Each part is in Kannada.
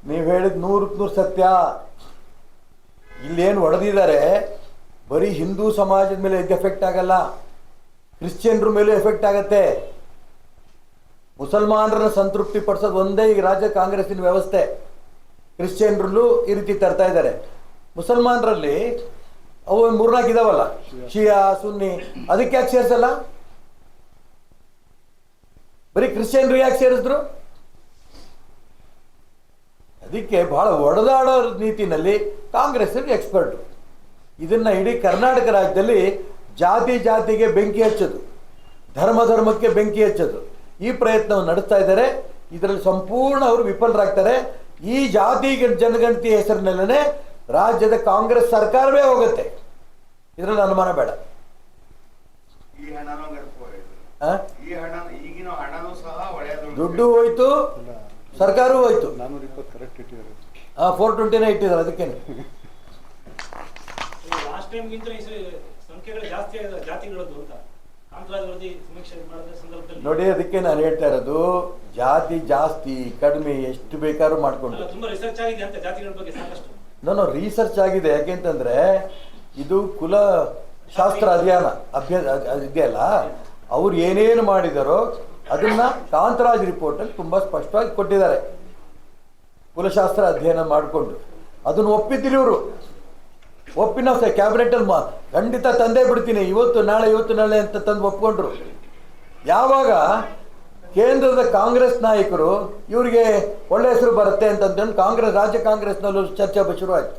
ನೀವು ಹೇಳಿದ 100% ಸತ್ಯ. ಇಲ್ಲೇನು ಹೊಡೆದಿದ್ದಾರೆ ಬರೀ ಹಿಂದೂ ಸಮಾಜದ ಮೇಲೆ ಎಫೆಕ್ಟ್ ಆಗಲ್ಲ, ಕ್ರಿಶ್ಚಿಯನ್ರ ಮೇಲೂ ಎಫೆಕ್ಟ್ ಆಗತ್ತೆ. ಮುಸಲ್ಮಾನರನ್ನ ಸಂತೃಪ್ತಿ ಪಡಿಸೋದು ಒಂದೇ ಈ ರಾಜ್ಯ ಕಾಂಗ್ರೆಸ್ಸಿನ ವ್ಯವಸ್ಥೆ. ಕ್ರಿಶ್ಚಿಯನ್ರಲ್ಲೂ ಈ ರೀತಿ ತರ್ತಾ ಇದ್ದಾರೆ. ಮುಸಲ್ಮಾನರಲ್ಲಿ ಅವು 3-4 ಇದಾವಲ್ಲ, ಶಿಯಾ ಸುನ್ನಿ, ಅದಕ್ಕೆ ಯಾಕೆ ಸೇರಿಸಲ್ಲ? ಬರೀ ಕ್ರಿಶ್ಚಿಯನ್ರು ಯಾಕೆ ಸೇರಿಸಿದ್ರು? ಅದಕ್ಕೆ ಬಹಳ ಒಡೆದಾಡೋ ನೀತಿನಲ್ಲಿ ಕಾಂಗ್ರೆಸ್ ಎಕ್ಸ್ಪರ್ಟ್. ಇದನ್ನ ಇಡೀ ಕರ್ನಾಟಕ ರಾಜ್ಯದಲ್ಲಿ ಜಾತಿಗೆ ಬೆಂಕಿ ಹಚ್ಚೋದು, ಧರ್ಮಕ್ಕೆ ಬೆಂಕಿ ಹಚ್ಚೋದು, ಈ ಪ್ರಯತ್ನವನ್ನು ನಡೆಸ್ತಾ ಇದ್ದಾರೆ. ಇದರಲ್ಲಿ ಸಂಪೂರ್ಣ ಅವರು ವಿಫಲರಾಗ್ತಾರೆ. ಈ ಜಾತಿ ಜನಗಣತಿ ಹೆಸರಿನಲ್ಲೇ ರಾಜ್ಯದ ಕಾಂಗ್ರೆಸ್ ಸರ್ಕಾರವೇ ಹೋಗುತ್ತೆ, ಇದರಲ್ಲಿ ಅನುಮಾನ ಬೇಡ. ದುಡ್ಡು ಹೋಯ್ತು, ಸರ್ಕಾರವೂ ಹೋಯ್ತು. 420 ಇಟ್ಟಿದ್ದಾರೆ. ಅದಕ್ಕೇನೆ ನೋಡಿ, ಅದಕ್ಕೆ ನಾನು ಹೇಳ್ತಾ ಇರೋದು, ಜಾತಿ ಜಾಸ್ತಿ ಕಡಿಮೆ ಎಷ್ಟು ಬೇಕಾದ್ರೂ ಮಾಡ್ಕೊಂಡು ನಾನು ರಿಸರ್ಚ್ ಆಗಿದೆ. ಯಾಕೆಂತಂದ್ರೆ ಇದು ಕುಲಶಾಸ್ತ್ರ ಇದೆಯಲ್ಲ, ಅವ್ರು ಏನೇನು ಮಾಡಿದಾರೋ ಅದನ್ನ ಕಾಂತರಾಜ್ ರಿಪೋರ್ಟ್ ಅಲ್ಲಿ ತುಂಬಾ ಸ್ಪಷ್ಟವಾಗಿ ಕೊಟ್ಟಿದ್ದಾರೆ. ಕುಲಶಾಸ್ತ್ರ ಅಧ್ಯಯನ ಮಾಡಿಕೊಂಡು ಅದನ್ನು ಒಪ್ಪಿದ್ದಿರಿ ಇವರು. ಒಪ್ಪಿನ ಕ್ಯಾಬಿನೆಟ್ ಅಲ್ಲಿ ಖಂಡಿತ ತಂದೆ ಬಿಡ್ತೀನಿ, ಇವತ್ತು ನಾಳೆ ಅಂತ ತಂದು ಒಪ್ಕೊಂಡ್ರು. ಯಾವಾಗ ಕೇಂದ್ರದ ಕಾಂಗ್ರೆಸ್ ನಾಯಕರು ಇವರಿಗೆ ಒಳ್ಳೆ ಹೆಸರು ಬರುತ್ತೆ ಅಂತಂದು ರಾಜ್ಯ ಕಾಂಗ್ರೆಸ್ನಲ್ಲೂ ಚರ್ಚೆ ಶುರುವಾಯಿತು.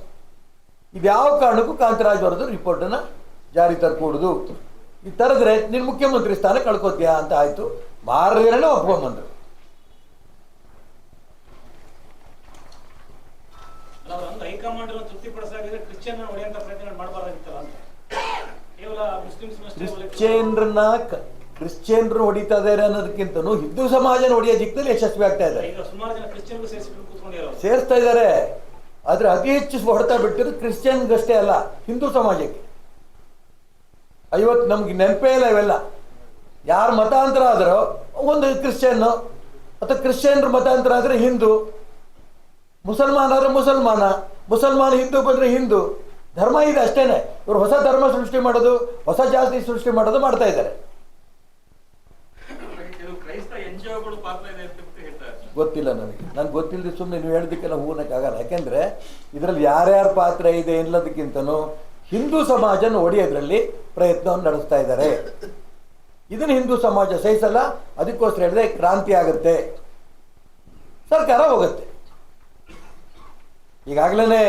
ಇದ್ಯಾವ ಕಾರಣಕ್ಕೂ ಕಾಂತರಾಜ್ ಅವರದ್ದು ರಿಪೋರ್ಟನ್ನು ಜಾರಿ ತರ್ಕೊಡುದು, ಈ ತರದ್ರೆ ನೀನು ಮುಖ್ಯಮಂತ್ರಿ ಸ್ಥಾನ ಕಳ್ಕೊತೀಯಾ ಅಂತ ಆಯ್ತು. ಮಾರನೇ ಒಪ್ಕೊಂಡ್ಬಂದ್ರು. ಕ್ರಿಶ್ಚಿಯನ್ರು ಹೊಡಿತಾ ಇದ್ದಾರೆ ಅನ್ನೋದಕ್ಕಿಂತನೂ ಹಿಂದೂ ಸಮಾಜನ ಹೊಡೆಯೋ ದಿಕ್ಕಲ್ಲಿ ಯಶಸ್ವಿ ಆಗ್ತಾ ಇದ್ದಾರೆ, ಸೇರಿಸ್ತಾ ಇದ್ದಾರೆ. ಆದ್ರೆ ಅತಿ ಹೆಚ್ಚು ಹೊಡೆತ ಬಿಟ್ಟಿರೋದು ಕ್ರಿಶ್ಚಿಯನ್ಗಷ್ಟೇ ಅಲ್ಲ, ಹಿಂದೂ ಸಮಾಜಕ್ಕೆ. ನಮ್ಗೆ ನೆನಪೇ ಇಲ್ಲ ಇವೆಲ್ಲ. ಯಾರು ಮತಾಂತರ ಆದರೋ ಒಂದು ಕ್ರಿಶ್ಚಿಯನ್ನು, ಅಥವಾ ಕ್ರಿಶ್ಚಿಯನ್ರು ಮತಾಂತರ ಆದರೆ ಹಿಂದೂ, ಮುಸಲ್ಮಾನ ಆದರೆ ಮುಸಲ್ಮಾನ ಹಿಂದೂ ಬಂದರೆ ಹಿಂದೂ. ಧರ್ಮ ಇದೆ ಅಷ್ಟೇನೆ. ಇವರು ಹೊಸ ಧರ್ಮ ಸೃಷ್ಟಿ ಮಾಡೋದು, ಹೊಸ ಜಾತಿ ಸೃಷ್ಟಿ ಮಾಡೋದು ಮಾಡ್ತಾ ಇದ್ದಾರೆ. ಗೊತ್ತಿಲ್ಲ ನನಗೆ ಗೊತ್ತಿಲ್ಲದೆ ಸುಮ್ಮನೆ ನೀವು ಹೇಳೋದಕ್ಕೆಲ್ಲ ಹೂನಕ್ಕಾಗಲ್ಲ. ಯಾಕೆಂದ್ರೆ ಇದರಲ್ಲಿ ಯಾರ್ಯಾರ ಪಾತ್ರ ಇದೆ ಎನ್ನುವುದಕ್ಕಿಂತನೂ ಹಿಂದೂ ಸಮಾಜನ ಒಡೆಯೋದ್ರಲ್ಲಿ ಪ್ರಯತ್ನವನ್ನು ನಡೆಸ್ತಾ ಇದ್ದಾರೆ. ಇದನ್ನು ಹಿಂದೂ ಸಮಾಜ ಸಹಿಸಲ್ಲ. ಅದಕ್ಕೋಸ್ಕರ ಹೇಳಿದ್ರೆ ಕ್ರಾಂತಿ ಆಗುತ್ತೆ, ಸರ್ಕಾರ ಹೋಗುತ್ತೆ. ಈಗಾಗಲೇ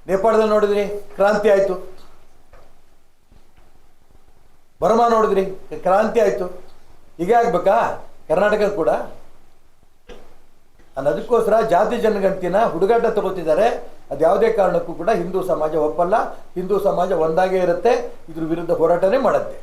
ನೇಪಾಳದಲ್ಲಿ ನೋಡಿದ್ರಿ, ಕ್ರಾಂತಿ ಆಯಿತು. ಬರ್ಮಾ ನೋಡಿದ್ರಿ, ಕ್ರಾಂತಿ ಆಯಿತು. ಹೀಗೆ ಆಗ್ಬೇಕಾ ಕರ್ನಾಟಕ ಕೂಡ? ಅದಕ್ಕೋಸ್ಕರ ಜಾತಿ ಜನಗಣತಿನ ಹುಡುಗಾಟ ತಗೋತಿದ್ದಾರೆ. ಅದು ಯಾವುದೇ ಕಾರಣಕ್ಕೂ ಕೂಡ ಹಿಂದೂ ಸಮಾಜ ಒಪ್ಪಲ್ಲ. ಹಿಂದೂ ಸಮಾಜ ಒಂದಾಗೇ ಇರುತ್ತೆ, ಇದ್ರ ವಿರುದ್ಧ ಹೋರಾಟನೇ ಮಾಡುತ್ತೆ.